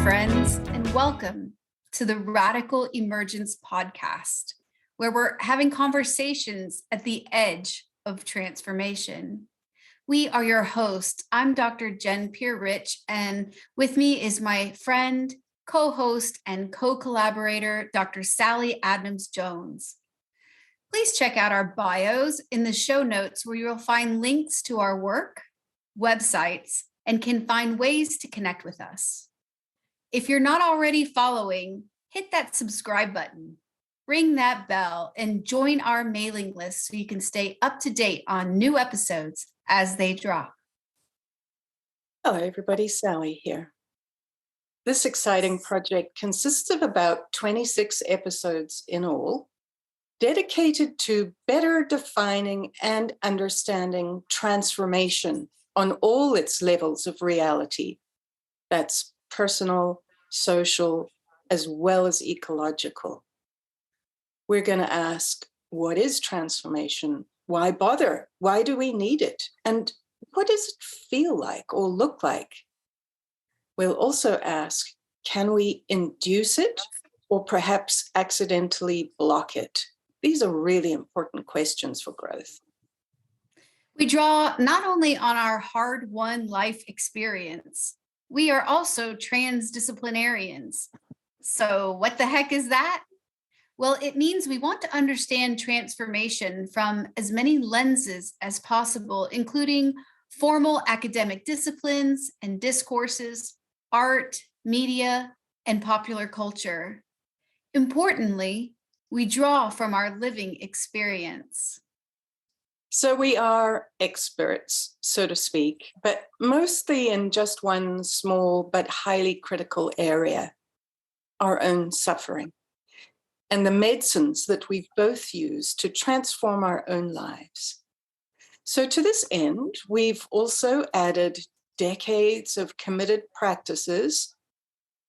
friends, and welcome to the Radical Emergence podcast, where we're having conversations at the edge of transformation. We are your hosts. I'm Dr. Jen Pierre-Rich, and with me is my friend, co-host, and co-collaborator, Dr. Sally Adnams Jones. Please check out our bios in the show notes where you'll find links to our work, websites, and can find ways to connect with us. If you're not already following, hit that subscribe button, ring that bell, and join our mailing list so you can stay up to date on new episodes as they drop. Hello, everybody. Sally here. This exciting project consists of about 26 episodes in all, dedicated to better defining and understanding transformation on all its levels of reality. That's personal, social, as well as ecological. We're going to ask, what is transformation? Why bother? Why do we need it? And what does it feel like or look like? We'll also ask, can we induce it or perhaps accidentally block it? These are really important questions for growth. We draw not only on our hard-won life experience, we are also transdisciplinarians. So what the heck is that? Well, it means we want to understand transformation from as many lenses as possible, including formal academic disciplines and discourses, art, media, and popular culture. Importantly, we draw from our living experience. So we are experts, so to speak, but mostly in just one small but highly critical area, our own suffering, and the medicines that we've both used to transform our own lives. So to this end, we've also added decades of committed practices,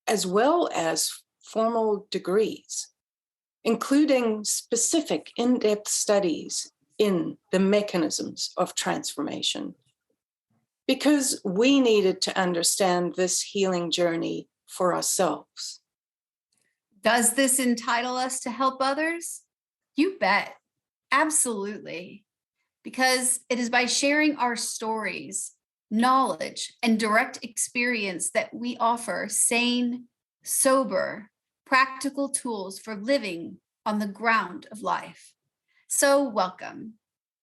as well as formal degrees, including specific in-depth studies in the mechanisms of transformation, because we needed to understand this healing journey for ourselves. Does this entitle us to help others? You bet. Absolutely. Because it is by sharing our stories, knowledge, and direct experience that we offer sane, sober, practical tools for living on the ground of life. So welcome.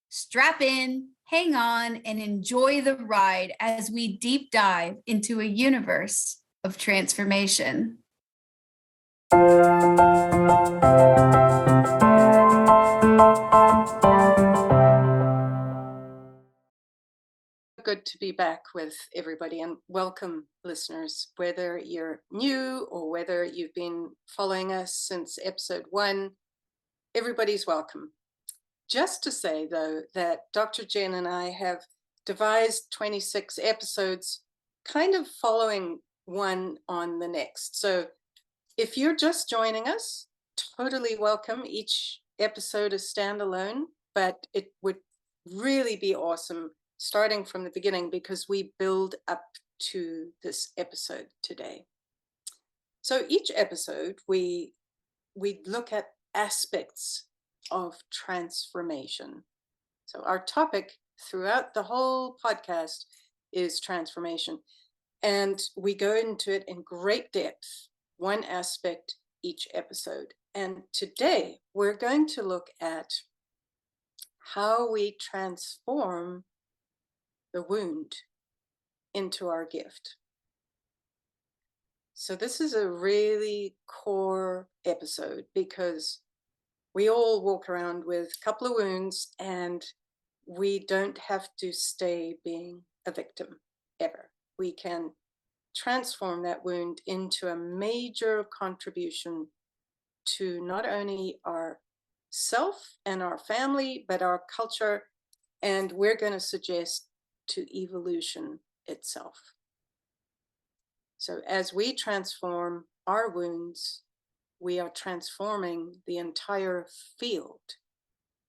Strap in, hang on, and enjoy the ride as we deep dive into a universe of transformation. Good to be back with everybody, and welcome, listeners, whether you're new or whether you've been following us since episode 1, everybody's welcome. Just to say, though, that Dr. Jen and I have devised 26 episodes kind of following one on the next. So if you're just joining us, totally welcome. Each episode is standalone, but it would really be awesome starting from the beginning because we build up to this episode today. So each episode, we look at aspects of transformation. So our topic throughout the whole podcast is transformation. And we go into it in great depth, one aspect each episode. And today we're going to look at how we transform the wound into our gift. So this is a really core episode because we all walk around with a couple of wounds and we don't have to stay being a victim ever. We can transform that wound into a major contribution to not only our self and our family, but our culture. And we're going to suggest to evolution itself. So as we transform our wounds, we are transforming the entire field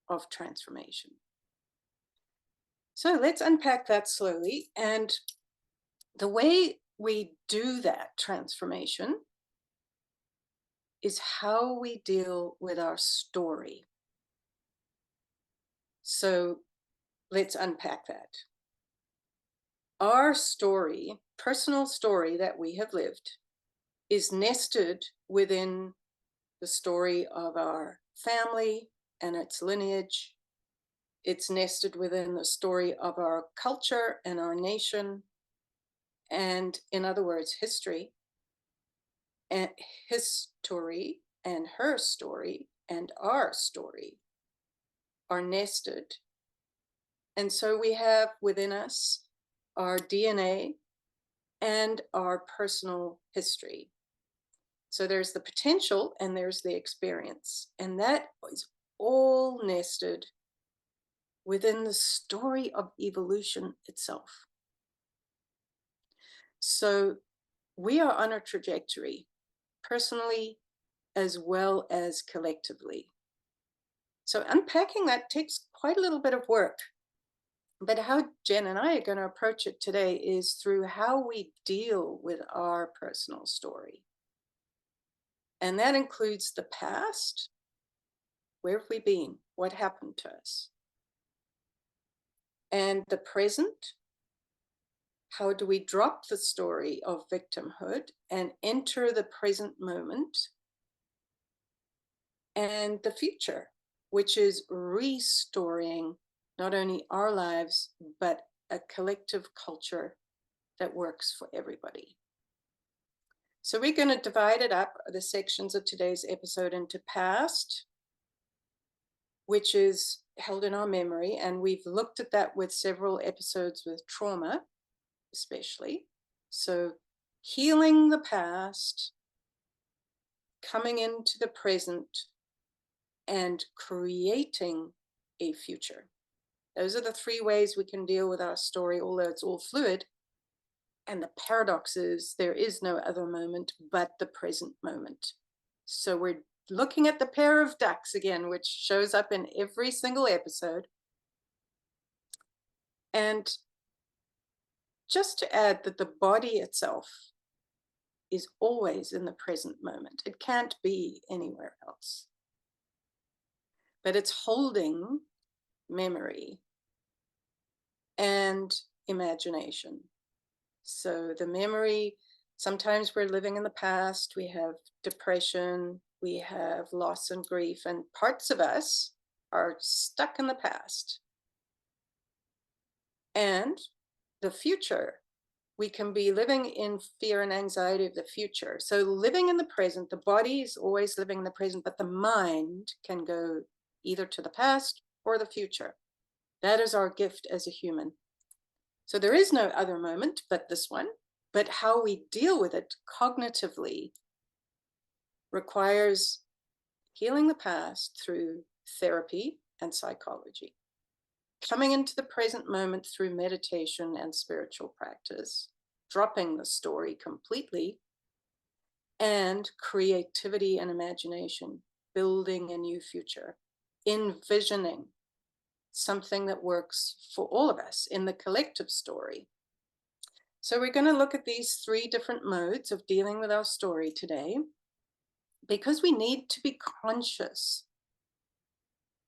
of transformation. So let's unpack that slowly. And the way we do that transformation is how we deal with our story. So let's unpack that. Our story, personal story that we have lived, is nested within the story of our family and its lineage. It's nested within the story of our culture and our nation. And in other words, history. And his story and her story and our story are nested. And so we have within us our DNA and our personal history. So there's the potential and there's the experience. And that is all nested within the story of evolution itself. So we are on a trajectory, personally as well as collectively. So unpacking that takes quite a little bit of work. But how Jen and I are going to approach it today is through how we deal with our personal story. And that includes the past. Where have we been? What happened to us? And the present. How do we drop the story of victimhood and enter the present moment? And the future, which is restoring not only our lives, but a collective culture that works for everybody. So we're going to divide it up, the sections of today's episode, into past, which is held in our memory. And we've looked at that with several episodes with trauma, especially. So healing the past, coming into the present, and creating a future. Those are the three ways we can deal with our story, although it's all fluid. And the paradox is there is no other moment but the present moment. So we're looking at the pair of ducks again, which shows up in every single episode. And just to add that the body itself is always in the present moment. It can't be anywhere else. But it's holding memory and imagination. So the memory, sometimes we're living in the past, we have depression, we have loss and grief, and parts of us are stuck in the past. And the future, we can be living in fear and anxiety of the future. So living in the present, the body is always living in the present, but the mind can go either to the past or the future. That is our gift as a human. So there is no other moment but this one, but how we deal with it cognitively requires healing the past through therapy and psychology, coming into the present moment through meditation and spiritual practice, dropping the story completely, and creativity and imagination, building a new future, envisioning something that works for all of us in the collective story. So we're going to look at these three different modes of dealing with our story today, because we need to be conscious,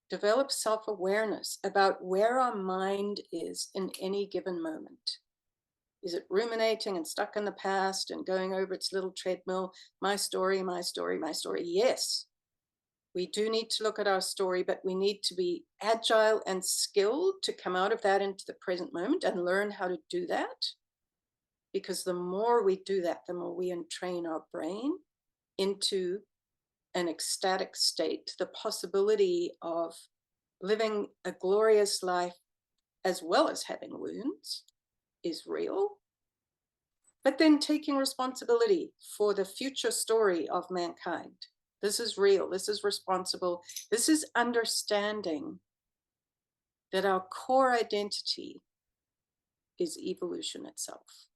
develop self-awareness about where our mind is in any given moment. Is it ruminating and stuck in the past and going over its little treadmill? My story, my story, my story. Yes. We do need to look at our story, but we need to be agile and skilled to come out of that into the present moment and learn how to do that. Because the more we do that, the more we entrain our brain into an ecstatic state, the possibility of living a glorious life as well as having wounds is real. But then taking responsibility for the future story of mankind. This is real, this is responsible, this is understanding that our core identity is evolution itself,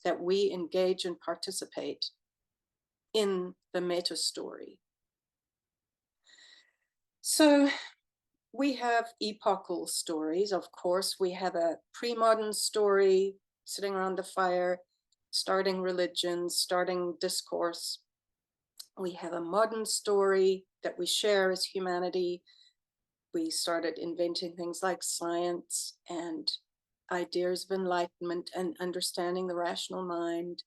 that we engage and participate in the meta story. So we have epochal stories, of course. We have a pre-modern story sitting around the fire, starting religions, starting discourse. We have a modern story that we share as humanity. We started inventing things like science and ideas of enlightenment and understanding the rational mind.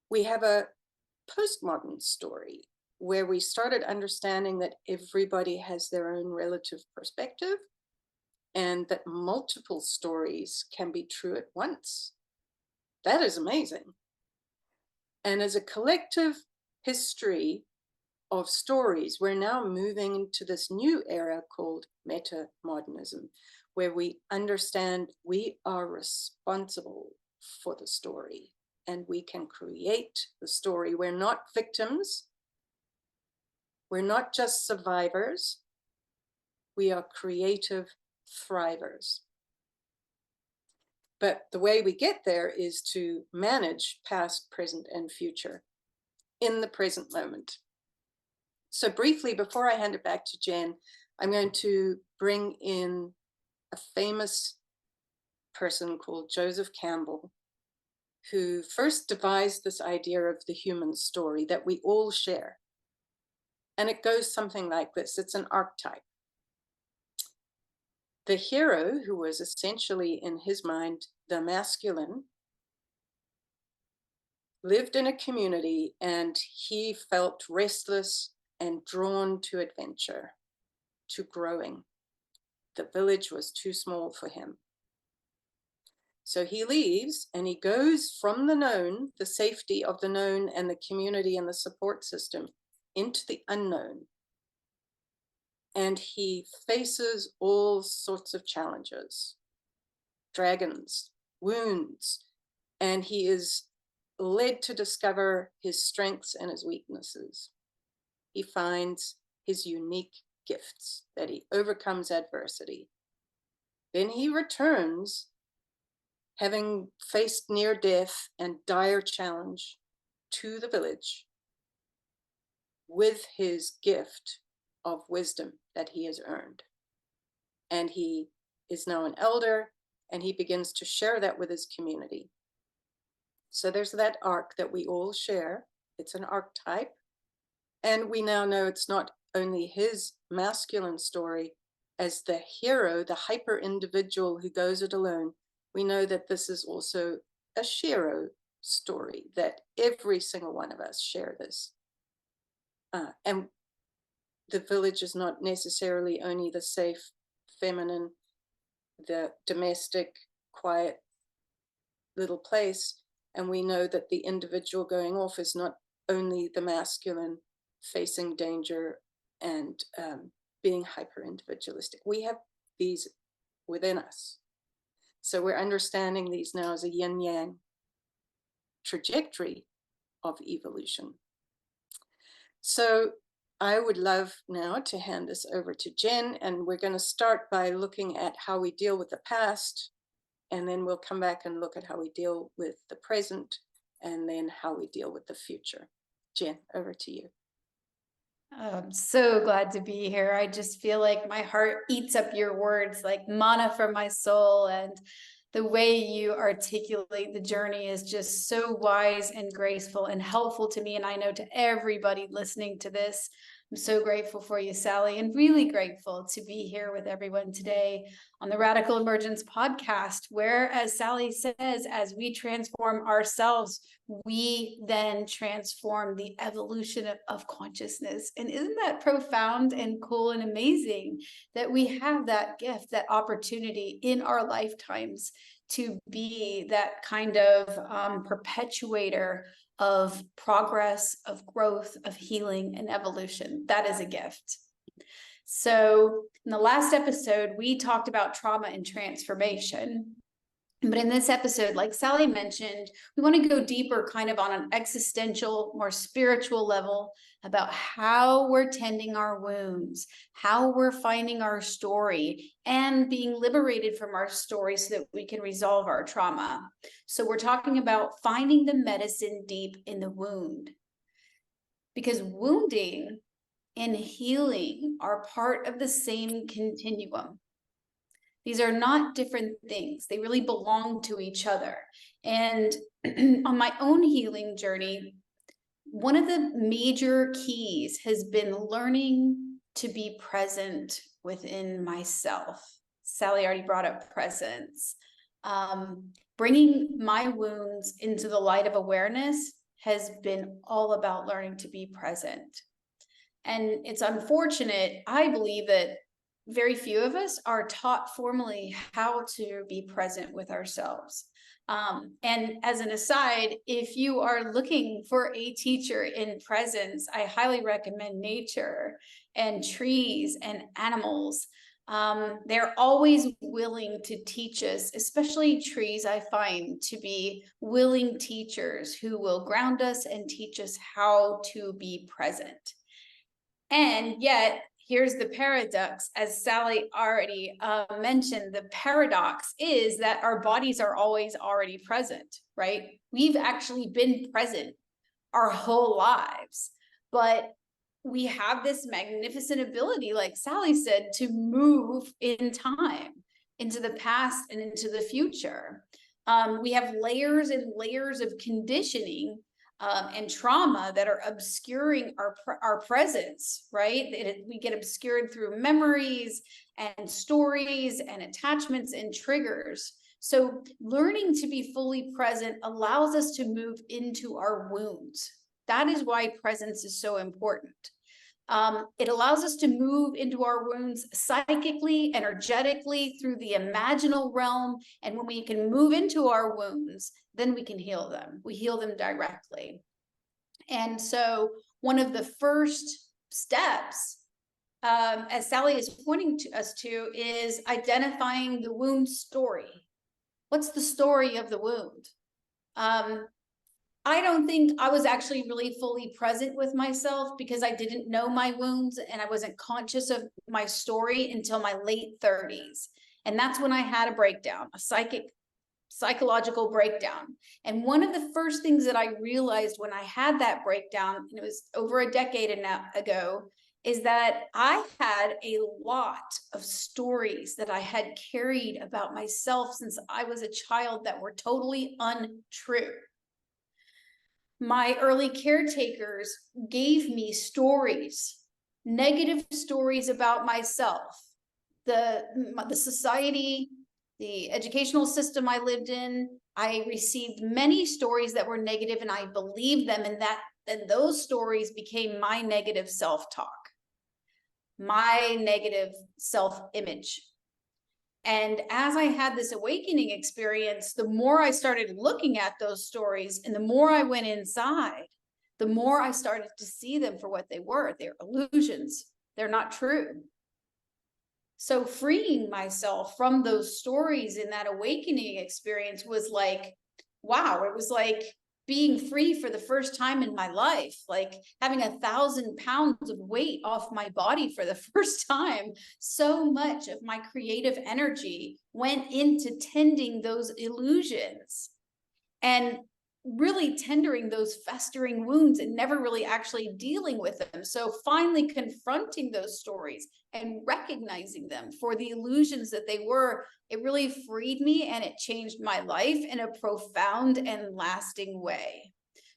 We have a postmodern story where we started understanding that everybody has their own relative perspective and that multiple stories can be true at once. That is amazing. And as a collective history of stories, we're now moving into this new era called meta-modernism, where we understand we are responsible for the story and we can create the story. We're not victims. We're not just survivors. We are creative thrivers. But the way we get there is to manage past, present, and future in the present moment. So briefly, before I hand it back to Jen, I'm going to bring in a famous person called Joseph Campbell, who first devised this idea of the human story that we all share. And it goes something like this. It's an archetype. The hero, who was essentially in his mind the masculine, lived in a community and he felt restless and drawn to adventure, to growing. The village was too small for him. So he leaves and he goes from the known, the safety of the known and the community and the support system, into the unknown. And he faces all sorts of challenges, dragons, wounds, and he is led to discover his strengths and his weaknesses. He finds his unique gifts, that he overcomes adversity. Then he returns, having faced near death and dire challenge, to the village with his gift of wisdom that he has earned. And he is now an elder, and he begins to share that with his community. So there's that arc that we all share. It's an archetype. And we now know it's not only his masculine story as the hero, the hyper individual who goes it alone. We know that this is also a Shiro story, that every single one of us share this. And the village is not necessarily only the safe, feminine, the domestic, quiet little place. And we know that the individual going off is not only the masculine facing danger and being hyper individualistic. We have these within us. So we're understanding these now as a yin yang trajectory of evolution. So I would love now to hand this over to Jen, and we're going to start by looking at how we deal with the past, and then we'll come back and look at how we deal with the present, and then how we deal with the future. Jen, over to you. I'm so glad to be here. I just feel like my heart eats up your words like manna from my soul. And the way you articulate the journey is just so wise and graceful and helpful to me. And I know to everybody listening to this. I'm so grateful for you, Sally, and really grateful to be here with everyone today on the Radical Emergence podcast, where, as Sally says, as we transform ourselves, we then transform the evolution of consciousness. And isn't that profound and cool and amazing that we have that gift, that opportunity in our lifetimes to be that kind of perpetuator of progress, of growth, of healing and evolution? That is a gift. So in the last episode, we talked about trauma and transformation. But in this episode, like Sally mentioned, we want to go deeper kind of on an existential, more spiritual level about how we're tending our wounds, how we're finding our story, and being liberated from our story so that we can resolve our trauma. So we're talking about finding the medicine deep in the wound. Because wounding and healing are part of the same continuum. These are not different things. They really belong to each other. And on my own healing journey, one of the major keys has been learning to be present within myself. Sally already brought up presence. Bringing my wounds into the light of awareness has been all about learning to be present. And it's unfortunate, I believe, that very few of us are taught formally how to be present with ourselves. And as an aside, if you are looking for a teacher in presence, I highly recommend nature and trees and animals. They're always willing to teach us, especially trees, I find to be willing teachers who will ground us and teach us how to be present. And yet, here's the paradox, as Sally already mentioned, the paradox is that our bodies are always already present, right? We've actually been present our whole lives, but we have this magnificent ability, like Sally said, to move in time into the past and into the future. We have layers and layers of conditioning and trauma that are obscuring our presence, right? We get obscured through memories and stories and attachments and triggers. So learning to be fully present allows us to move into our wounds. That is why presence is so important. It allows us to move into our wounds psychically, energetically, through the imaginal realm. And when we can move into our wounds, then we can heal them. We heal them directly. And so one of the first steps, as Sally is pointing to us to, is identifying the wound story. What's the story of the wound? I don't think I was actually really fully present with myself because I didn't know my wounds and I wasn't conscious of my story until my late 30s. And that's when I had a breakdown, a psychological breakdown. And one of the first things that I realized when I had that breakdown, and it was over a decade ago, is that I had a lot of stories that I had carried about myself since I was a child that were totally untrue. My early caretakers gave me stories, negative stories about myself, the society, the educational system I lived in. I received many stories that were negative and I believed them, and those stories became my negative self-talk, my negative self-image. And as I had this awakening experience, the more I started looking at those stories and the more I went inside, the more I started to see them for what they were. They're illusions. They're not true. So freeing myself from those stories in that awakening experience was like, wow, it was like being free for the first time in my life, like having 1,000 pounds of weight off my body for the first time. So much of my creative energy went into tending those illusions and really tendering those festering wounds and never really actually dealing with them. So finally confronting those stories and recognizing them for the illusions that they were, it really freed me and it changed my life in a profound and lasting way.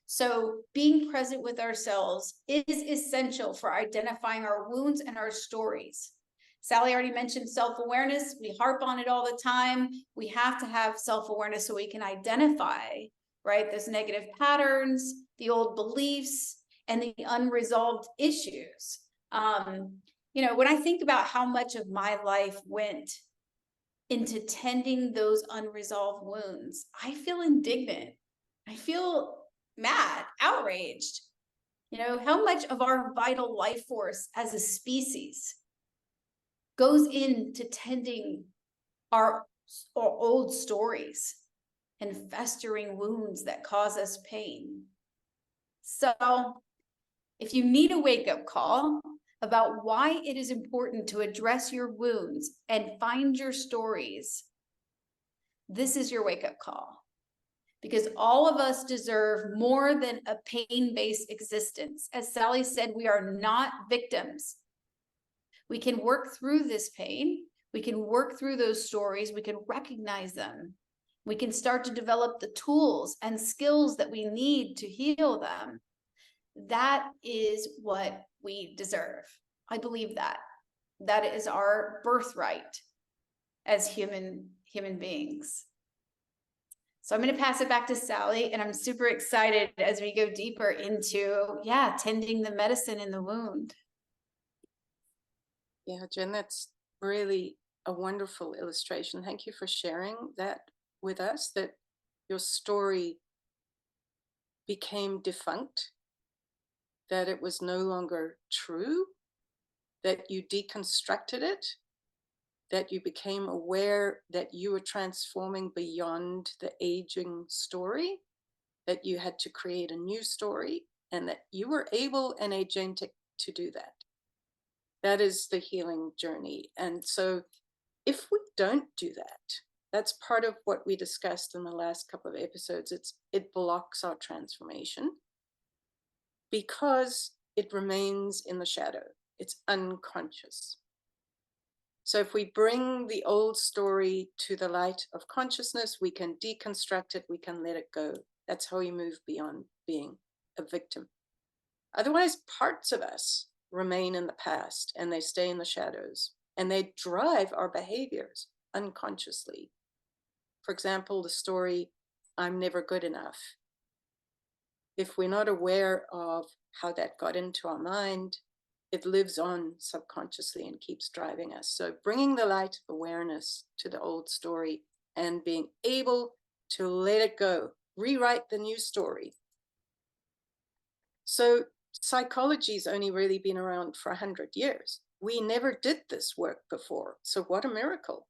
So being present with ourselves is essential for identifying our wounds and our stories. Sally already mentioned self-awareness. We harp on it all the time. We have to have self-awareness so we can identify, right, those negative patterns, the old beliefs, and the unresolved issues. When I think about how much of my life went into tending those unresolved wounds, I feel indignant. I feel mad, outraged. How much of our vital life force as a species goes into tending our old stories and festering wounds that cause us pain. So if you need a wake-up call about why it is important to address your wounds and find your stories, this is your wake-up call. Because all of us deserve more than a pain-based existence. As Sally said, we are not victims. We can work through this pain. We can work through those stories. We can recognize them. We can start to develop the tools and skills that we need to heal them. That is what we deserve. I believe that. That is our birthright as human beings. So I'm going to pass it back to Sally, and I'm super excited as we go deeper into, tending the medicine in the wound. Yeah, Jen, that's really a wonderful illustration. Thank you for sharing that with us, that your story became defunct, that it was no longer true, that you deconstructed it, that you became aware that you were transforming beyond the aging story, that you had to create a new story, and that you were able and agentic to do that. That is the healing journey. And so if we don't do that, that's part of what we discussed in the last couple of episodes. It blocks our transformation because it remains in the shadow. It's unconscious. So if we bring the old story to the light of consciousness, we can deconstruct it, we can let it go. That's how we move beyond being a victim. Otherwise, parts of us remain in the past and they stay in the shadows and they drive our behaviors unconsciously. For example, the story, I'm never good enough. If we're not aware of how that got into our mind, it lives on subconsciously and keeps driving us. So bringing the light of awareness to the old story and being able to let it go, rewrite the new story. So psychology's only really been around for 100 years. We never did this work before. So what a miracle.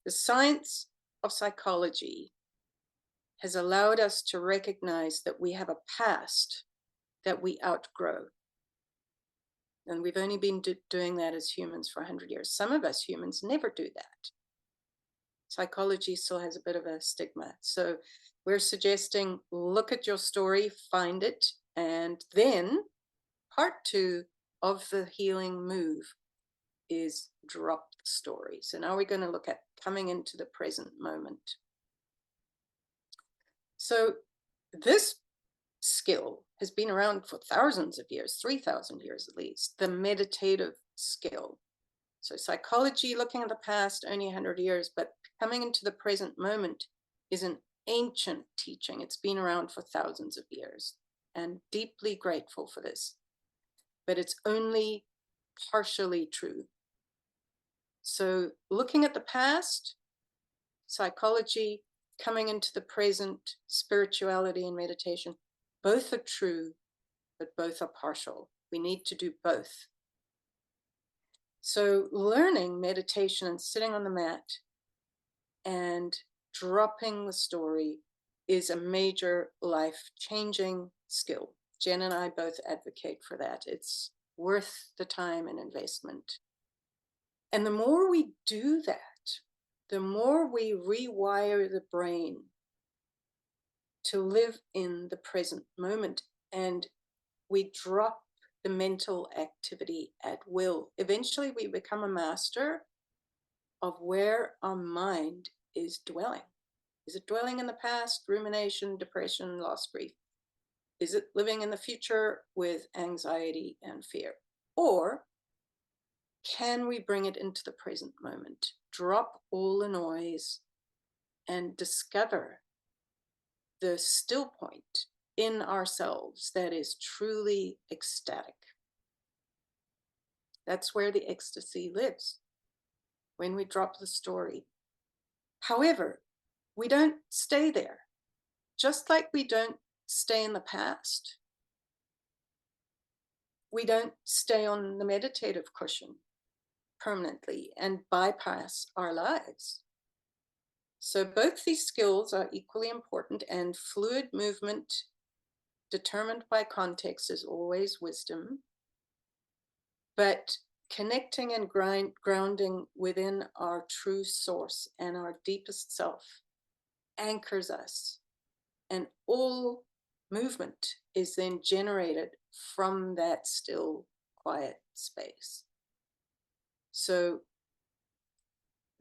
The science of psychology has allowed us to recognize that we have a past that we outgrow. And we've only been doing that as humans for 100 years. Some of us humans never do that. Psychology still has a bit of a stigma. So we're suggesting, look at your story, find it, and then part 2 of the healing move is drop the story. So now we're going to look at coming into the present moment. So this skill has been around for thousands of years, 3,000 years at least, the meditative skill. So psychology, looking at the past, only 100 years, but coming into the present moment is an ancient teaching. It's been around for thousands of years, and deeply grateful for this. But it's only partially true. So looking at the past, psychology, coming into the present, spirituality and meditation, both are true, but both are partial. We need to do both. So learning meditation and sitting on the mat and dropping the story is a major life-changing skill. Jen and I both advocate for that. It's worth the time and investment. And the more we do that, the more we rewire the brain to live in the present moment, and we drop the mental activity at will. Eventually we become a master of where our mind is dwelling. Is it dwelling in the past, rumination, depression, loss, grief? Is it living in the future with anxiety and fear? Or can we bring it into the present moment, drop all the noise, and discover the still point in ourselves that is truly ecstatic? That's where the ecstasy lives, when we drop the story. However, we don't stay there. Just like we don't stay in the past, we don't stay on the meditative cushion permanently and bypass our lives. So both these skills are equally important, and fluid movement determined by context is always wisdom. But connecting and grounding within our true source and our deepest self anchors us. And all movement is then generated from that still, quiet space. So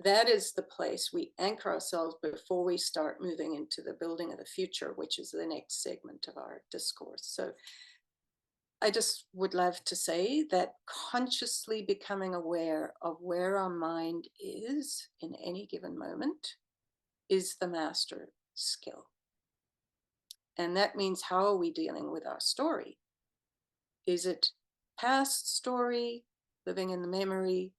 that is the place we anchor ourselves before we start moving into the building of the future, which is the next segment of our discourse. So I just would love to say that consciously becoming aware of where our mind is in any given moment is the master skill. And that means, how are we dealing with our story? Is it past story, living in the memory?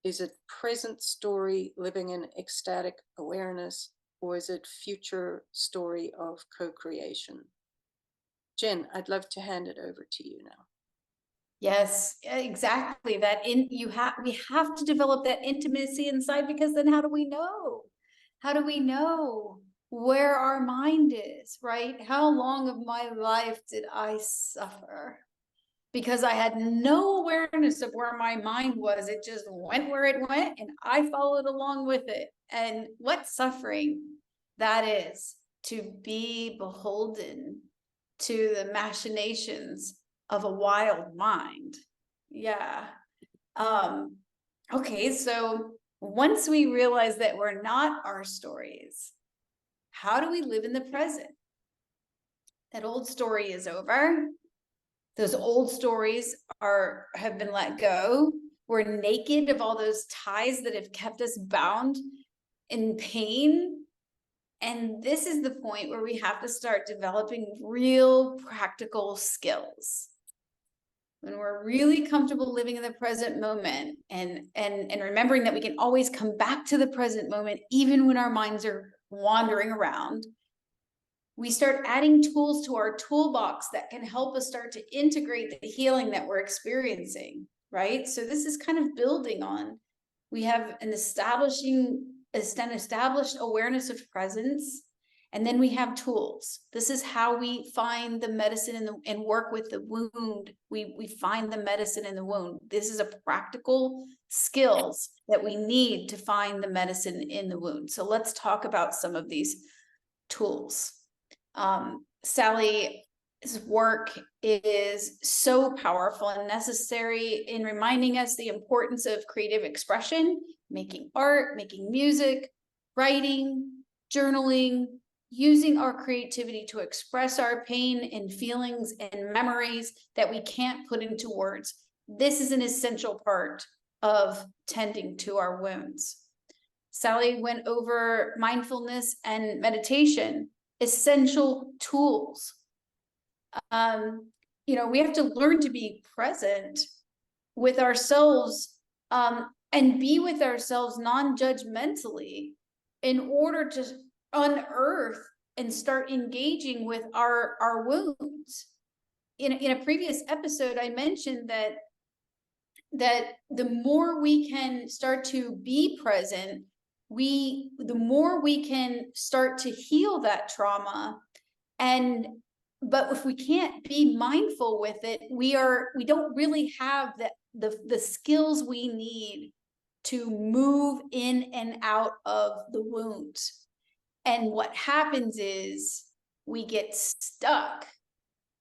Is it present story, living in ecstatic awareness? Or is it future story of co-creation? Jen, I'd love to hand it over to you now. Yes, exactly. We have to develop that intimacy inside, because then how do we know? How do we know where our mind is, right? How long of my life did I suffer? Because I had no awareness of where my mind was. It just went where it went and I followed along with it. And what suffering that is, to be beholden to the machinations of a wild mind. Yeah. Okay, so once we realize that we're not our stories, how do we live in the present? That old story is over. Those old stories have been let go. We're naked of all those ties that have kept us bound in pain. And this is the point where we have to start developing real practical skills. When we're really comfortable living in the present moment and remembering that we can always come back to the present moment, even when our minds are wandering around, we start adding tools to our toolbox that can help us start to integrate the healing that we're experiencing, right? So this is kind of building on, we have an established awareness of presence, and then we have tools. This is how we find the medicine and work with the wound. We find the medicine in the wound. This is a practical skills that we need to find the medicine in the wound. So let's talk about some of these tools. Sally's work is so powerful and necessary in reminding us the importance of creative expression, making art, making music, writing, journaling, using our creativity to express our pain and feelings and memories that we can't put into words. This is an essential part of tending to our wounds. Sally went over mindfulness and meditation, essential tools. We have to learn to be present with ourselves and be with ourselves non-judgmentally in order to unearth and start engaging with our wounds. In a previous episode, I mentioned that the more we can start to be present, the more we can start to heal that trauma. But if we can't be mindful with it, we don't really have the skills we need to move in and out of the wounds. And what happens is we get stuck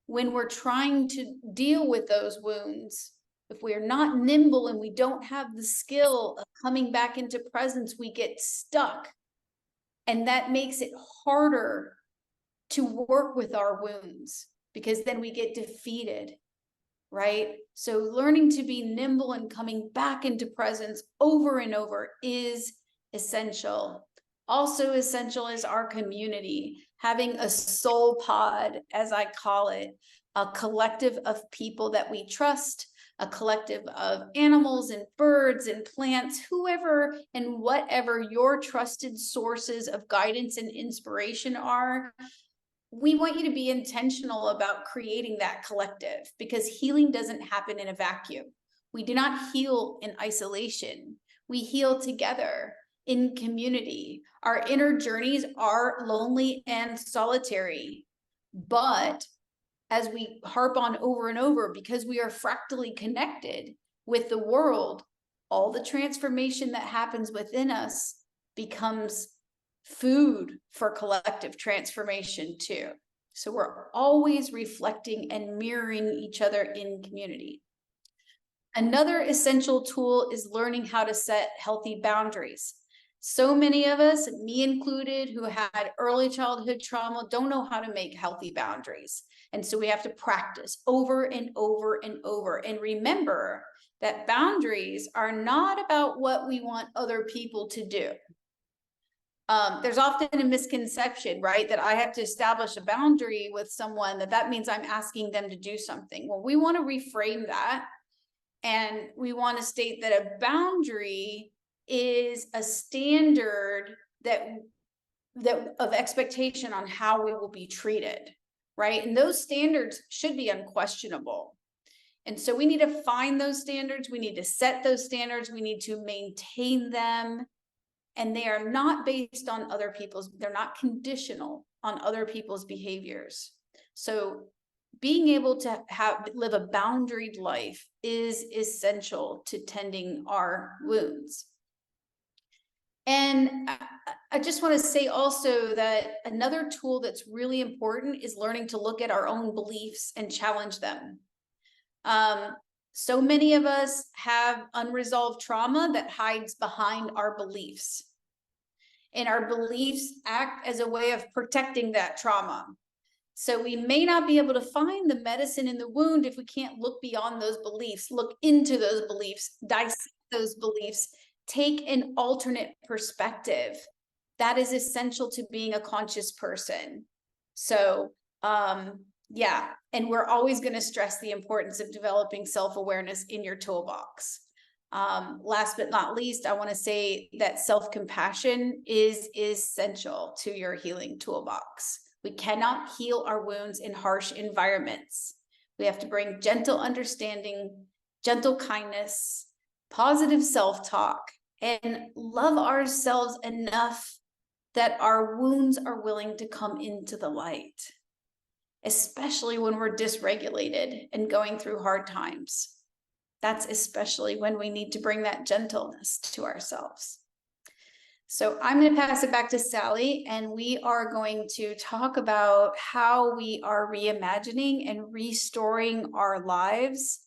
when we're trying to deal with those wounds. If we're not nimble and we don't have the skill of coming back into presence, we get stuck. And that makes it harder to work with our wounds, because then we get defeated, right? So learning to be nimble and coming back into presence over and over is essential. Also essential is our community, having a soul pod, as I call it, a collective of people that we trust, a collective of animals and birds and plants, whoever and whatever your trusted sources of guidance and inspiration are. We want you to be intentional about creating that collective, because healing doesn't happen in a vacuum. We do not heal in isolation. We heal together in community. Our inner journeys are lonely and solitary, but as we harp on over and over, because we are fractally connected with the world, all the transformation that happens within us becomes food for collective transformation too. So we're always reflecting and mirroring each other in community. Another essential tool is learning how to set healthy boundaries. So many of us, me included, who had early childhood trauma, don't know how to make healthy boundaries. And so we have to practice over and over and over. And remember that boundaries are not about what we want other people to do. There's often a misconception, right, that I have to establish a boundary with someone, that means I'm asking them to do something. Well, we want to reframe that. And we want to state that a boundary is a standard that of expectation on how we will be treated, right? And those standards should be unquestionable. And so we need to find those standards. We need to set those standards. We need to maintain them. And they are not based on other people's, they're not conditional on other people's behaviors. So being able to live a boundaried life is essential to tending our wounds. And I just want to say also that another tool that's really important is learning to look at our own beliefs and challenge them. So many of us have unresolved trauma that hides behind our beliefs. And our beliefs act as a way of protecting that trauma. So we may not be able to find the medicine in the wound if we can't look beyond those beliefs, look into those beliefs, dissect those beliefs, take an alternate perspective. That is essential to being a conscious person. So, yeah, and we're always going to stress the importance of developing self-awareness in your toolbox. Last but not least, I want to say that self-compassion is essential to your healing toolbox. We cannot heal our wounds in harsh environments. We have to bring gentle understanding, gentle kindness, positive self-talk, and love ourselves enough that our wounds are willing to come into the light, especially when we're dysregulated and going through hard times. That's especially when we need to bring that gentleness to ourselves. So I'm going to pass it back to Sally, and we are going to talk about how we are reimagining and restoring our lives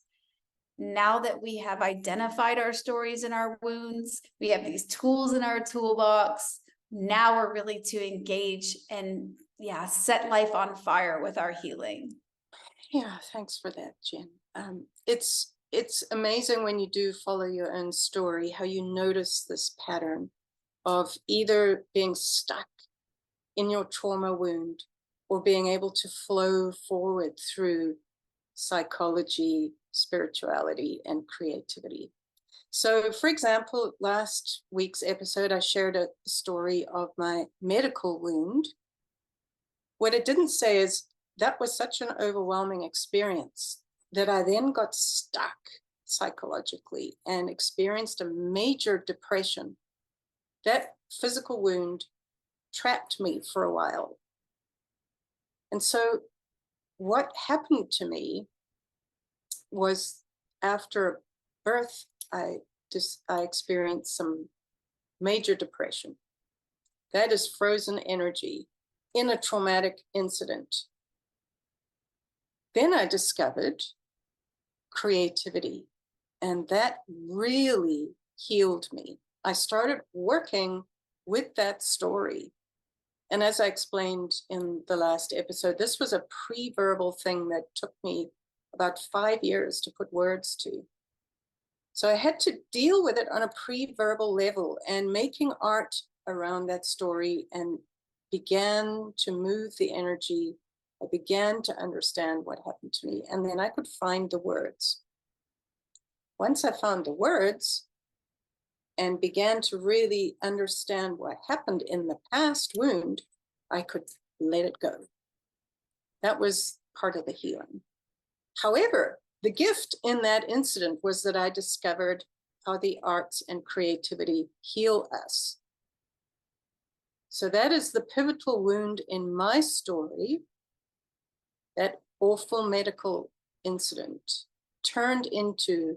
now that we have identified our stories and our wounds. We have these tools in our toolbox. Now we're really to engage and set life on fire with our healing. Yeah, thanks for that, Jen. It's amazing when you do follow your own story, how you notice this pattern of either being stuck in your trauma wound or being able to flow forward through psychology, spirituality, and creativity. So, for example, last week's episode, I shared a story of my medical wound. What it didn't say is that was such an overwhelming experience that I then got stuck psychologically and experienced a major depression. That physical wound trapped me for a while. And so what happened to me was after birth, I experienced some major depression. That is frozen energy in a traumatic incident. Then I discovered creativity, and that really healed me. I started working with that story. And as I explained in the last episode, this was a pre-verbal thing that took me about 5 years to put words to. So I had to deal with it on a pre-verbal level, and making art around that story and began to move the energy. I began to understand what happened to me, and then I could find the words. Once I found the words and began to really understand what happened in the past wound, I could let it go. That was part of the healing. However, the gift in that incident was that I discovered how the arts and creativity heal us. So that is the pivotal wound in my story. That awful medical incident turned into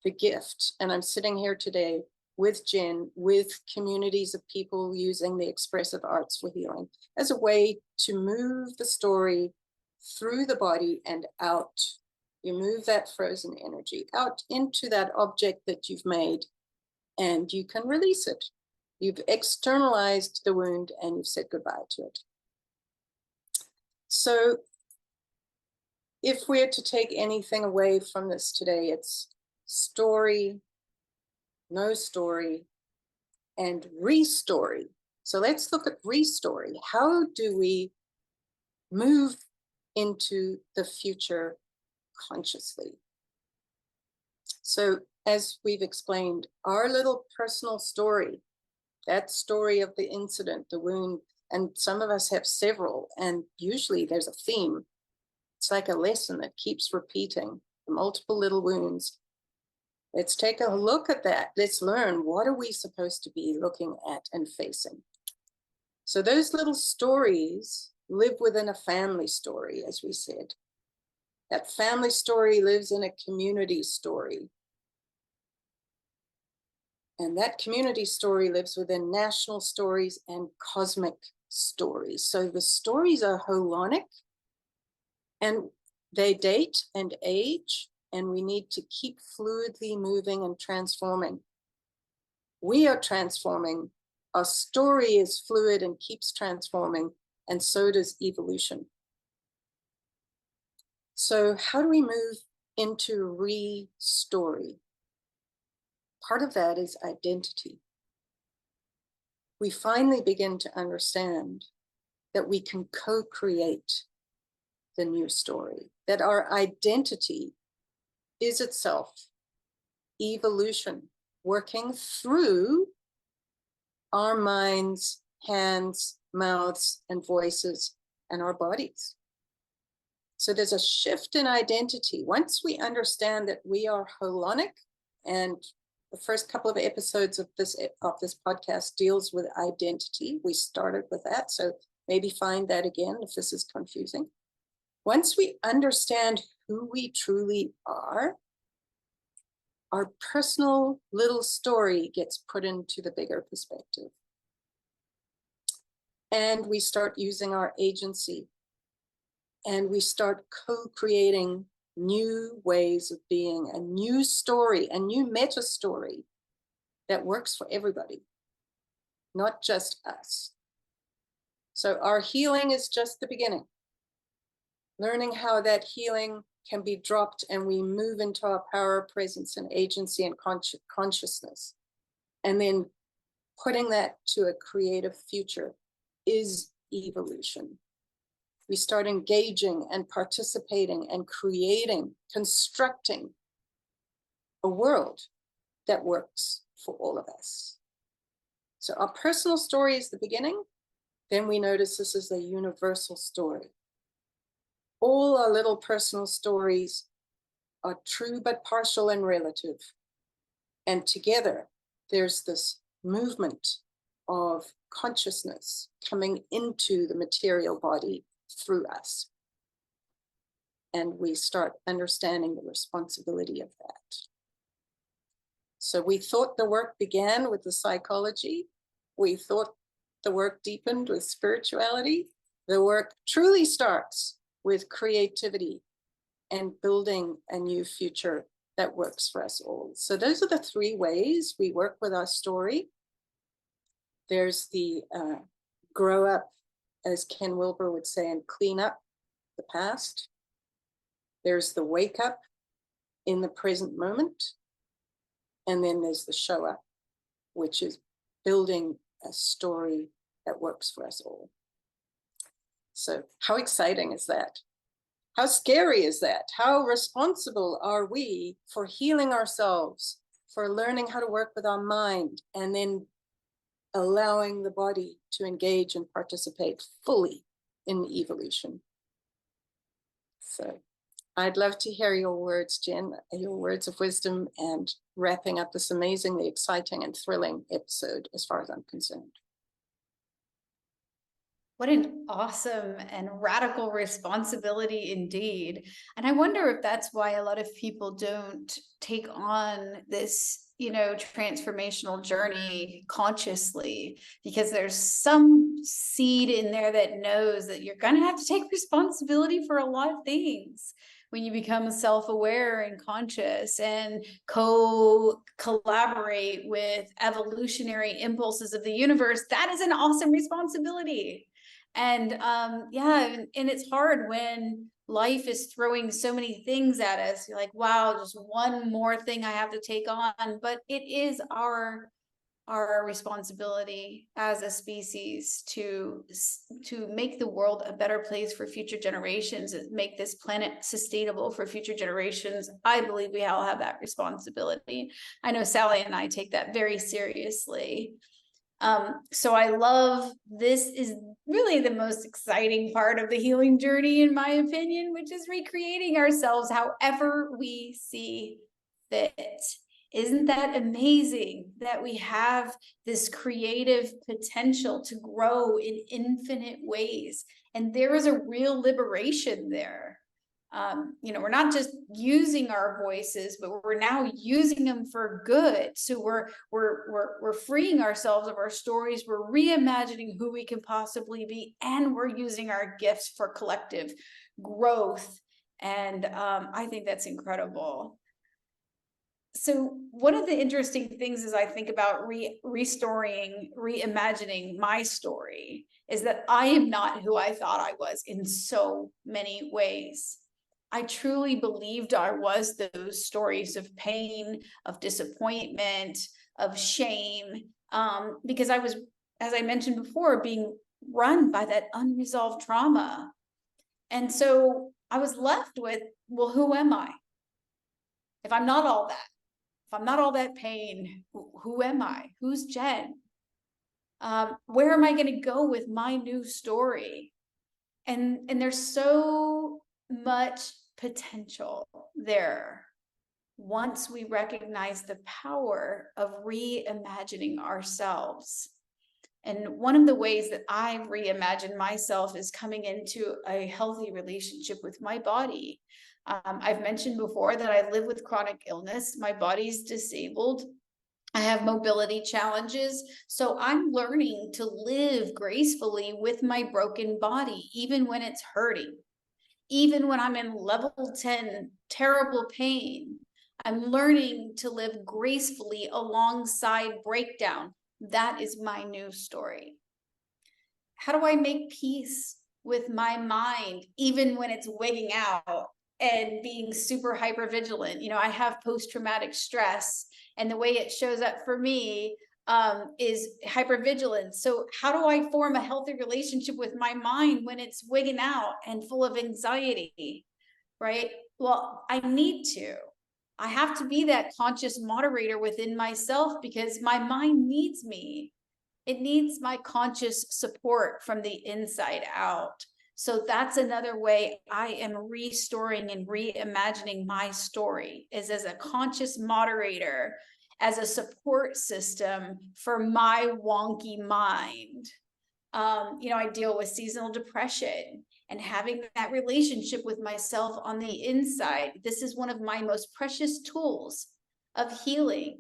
the gift. And I'm sitting here today with Jen, with communities of people using the expressive arts for healing as a way to move the story through the body and out. You move that frozen energy out into that object that you've made, and you can release it. You've externalized the wound and you've said goodbye to it. So if we're to take anything away from this today, it's story, no story, and restory. So let's look at restory. How do we move into the future consciously? So as we've explained, our little personal story, that story of the incident, the wound, and some of us have several, and usually there's a theme. It's like a lesson that keeps repeating, multiple little wounds. Let's take a look at that. Let's learn, what are we supposed to be looking at and facing? So those little stories live within a family story, as we said. That family story lives in a community story. And that community story lives within national stories and cosmic stories. So the stories are holonic, and they date and age, and we need to keep fluidly moving and transforming. We are transforming. Our story is fluid and keeps transforming, and so does evolution. So how do we move into re-story? Part of that is identity. We finally begin to understand that we can co-create the new story, that our identity is itself evolution, working through our minds, hands, mouths, and voices, and our bodies. So there's a shift in identity. Once we understand that we are holonic, and the first couple of episodes of this podcast deals with identity. We started with that, so maybe find that again if this is confusing. Once we understand who we truly are, our personal little story gets put into the bigger perspective. And we start using our agency, and we start co-creating new ways of being, a new story, a new meta story that works for everybody, not just us. So our healing is just the beginning. Learning how that healing can be dropped and we move into our power, presence, and agency and consciousness. And then putting that to a creative future is evolution. We start engaging and participating and creating, constructing a world that works for all of us. So our personal story is the beginning. Then we notice this is a universal story. All our little personal stories are true but partial and relative. And together, there's this movement of consciousness coming into the material body through us. And we start understanding the responsibility of that. So we thought the work began with the psychology. We thought the work deepened with spirituality. The work truly starts with creativity and building a new future that works for us all. So those are the three ways we work with our story. There's the grow up, as Ken Wilber would say, and clean up the past. There's the wake up in the present moment. And then there's the show up, which is building a story that works for us all. So how exciting is that? How scary is that? How responsible are we for healing ourselves, for learning how to work with our mind, and then allowing the body to engage and participate fully in evolution? So I'd love to hear your words, Jen, your words of wisdom, and wrapping up this amazingly exciting and thrilling episode as far as I'm concerned. What an awesome and radical responsibility indeed. And I wonder if that's why a lot of people don't take on this, transformational journey consciously, because there's some seed in there that knows that you're going to have to take responsibility for a lot of things. when you become self-aware and conscious and collaborate with evolutionary impulses of the universe, that is an awesome responsibility. And and it's hard when life is throwing so many things at us. You're like, wow, just one more thing I have to take on. But it is our responsibility as a species to make the world a better place for future generations, and make this planet sustainable for future generations. I believe we all have that responsibility. I know Sally and I take that very seriously. So I love, this is really the most exciting part of the healing journey, in my opinion, which is recreating ourselves however we see fit. Isn't that amazing that we have this creative potential to grow in infinite ways? And there is a real liberation there. We're not just using our voices, but we're now using them for good. So we're freeing ourselves of our stories. We're reimagining who we can possibly be, and we're using our gifts for collective growth. And I think that's incredible. So one of the interesting things as I think about reimagining my story is that I am not who I thought I was in so many ways. I truly believed I was those stories of pain, of disappointment, of shame, because I was, as I mentioned before, being run by that unresolved trauma. And so I was left with, well, who am I? If I'm not all that, if I'm not all that pain, who am I? Who's Jen? Where am I going to go with my new story? And there's so much potential there once we recognize the power of reimagining ourselves. And one of the ways that I've reimagined myself is coming into a healthy relationship with my body. I've mentioned before that I live with chronic illness. My body's disabled. I have mobility challenges. So I'm learning to live gracefully with my broken body, even when it's hurting. Even when I'm in level 10, terrible pain, I'm learning to live gracefully alongside breakdown. That is my new story. How do I make peace with my mind, even when it's wigging out and being super hypervigilant? I have post-traumatic stress, and the way it shows up for me is hypervigilance. So how do I form a healthy relationship with my mind when it's wigging out and full of anxiety, right? Well, I have to be that conscious moderator within myself, because my mind needs me. It needs my conscious support from the inside out. So that's another way I am restoring and reimagining my story, is as a conscious moderator, as a support system for my wonky mind. I deal with seasonal depression, and having that relationship with myself on the inside. This is one of my most precious tools of healing,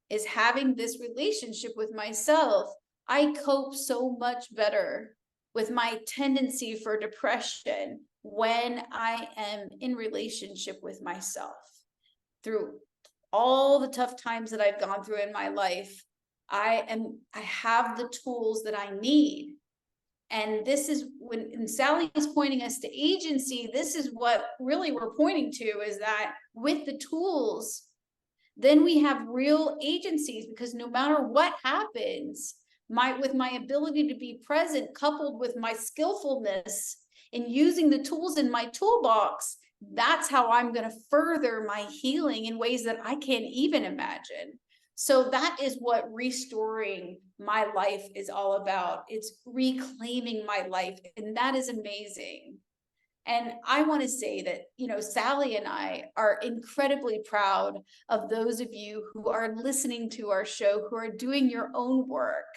is having this relationship with myself. I cope so much better with my tendency for depression when I am in relationship with myself. Through all the tough times that I've gone through in my life, I have the tools that I need. And this is when Sally is pointing us to agency, this is what really we're pointing to, is that with the tools, then we have real agencies, because no matter what happens, with my ability to be present, coupled with my skillfulness in using the tools in my toolbox, that's how I'm going to further my healing in ways that I can't even imagine. So that is what restoring my life is all about. It's reclaiming my life, and that is amazing. And I want to say that, Sally and I are incredibly proud of those of you who are listening to our show, who are doing your own work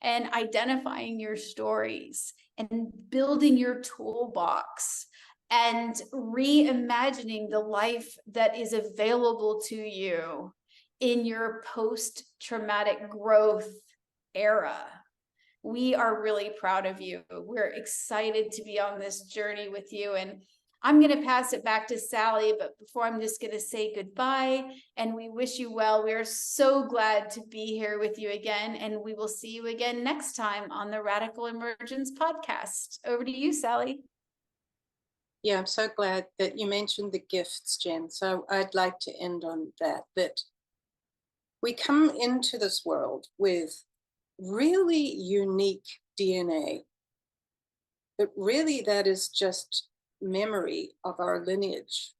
and identifying your stories and building your toolbox and reimagining the life that is available to you in your post-traumatic growth era. We are really proud of you. We're excited to be on this journey with you. And I'm going to pass it back to Sally, but before I'm just going to say goodbye and we wish you well. We are so glad to be here with you again, and we will see you again next time on the Radical Emergence podcast. Over to you, Sally. Yeah, I'm so glad that you mentioned the gifts, Jen. So I'd like to end on that we come into this world with really unique DNA. But really, that is just memory of our lineage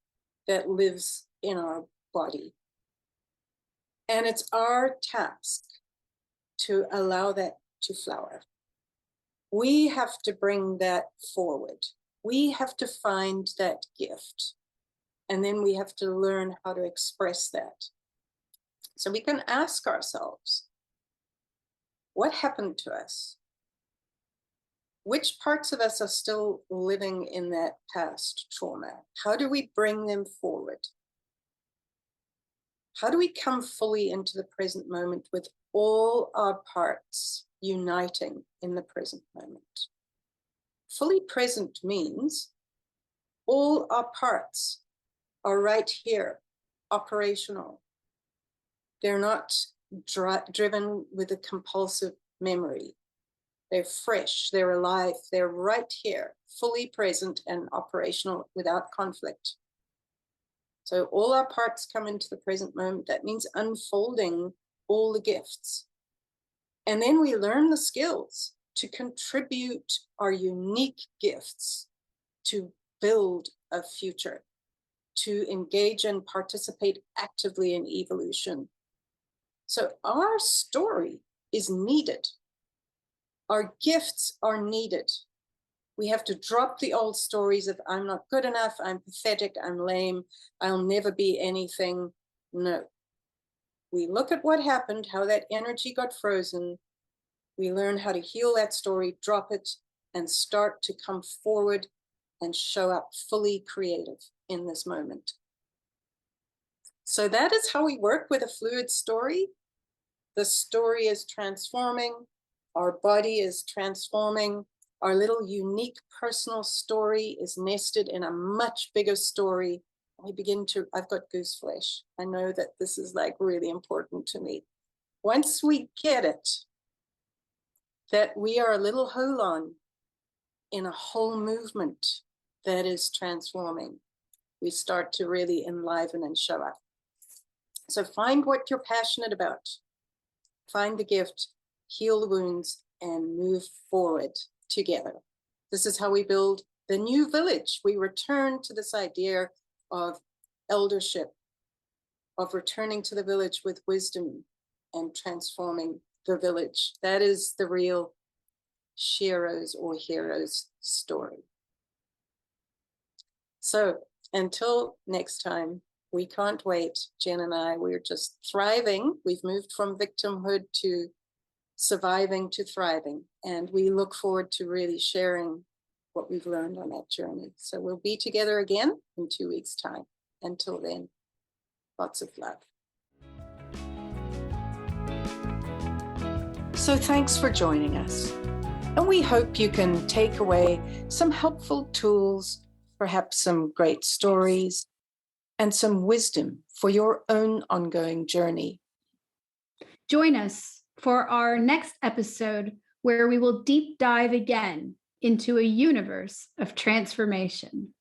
that lives in our body. And it's our task to allow that to flower. We have to bring that forward. We have to find that gift. And then we have to learn how to express that. So we can ask ourselves, what happened to us? Which parts of us are still living in that past trauma? How do we bring them forward? How do we come fully into the present moment with all our parts uniting in the present moment? Fully present means all our parts are right here, operational. They're not driven with a compulsive memory. They're fresh, they're alive, they're right here, fully present and operational without conflict. So all our parts come into the present moment. That means unfolding all the gifts. And then we learn the skills to contribute our unique gifts to build a future, to engage and participate actively in evolution. So our story is needed. Our gifts are needed. We have to drop the old stories of I'm not good enough, I'm pathetic, I'm lame, I'll never be anything. No. We look at what happened, how that energy got frozen. We learn how to heal that story, drop it, and start to come forward and show up fully creative in this moment. So that is how we work with a fluid story. The story is transforming. Our body is transforming. Our little unique personal story is nested in a much bigger story. I've got goose flesh. I know that this is like really important to me. Once we get it, that we are a little holon in a whole movement that is transforming, we start to really enliven and show up. So find what you're passionate about. Find the gift, heal the wounds, and move forward together. This is how we build the new village. We return to this idea of eldership, of returning to the village with wisdom and transforming the village. That is the real Shiro's or hero's story. So until next time, we can't wait. Jen and I, we're just thriving. We've moved from victimhood to surviving to thriving. And we look forward to really sharing what we've learned on that journey. So we'll be together again in 2 weeks' time. Until then, lots of love. So thanks for joining us. And we hope you can take away some helpful tools, perhaps some great stories, and some wisdom for your own ongoing journey. Join us for our next episode, where we will deep dive again into a universe of transformation.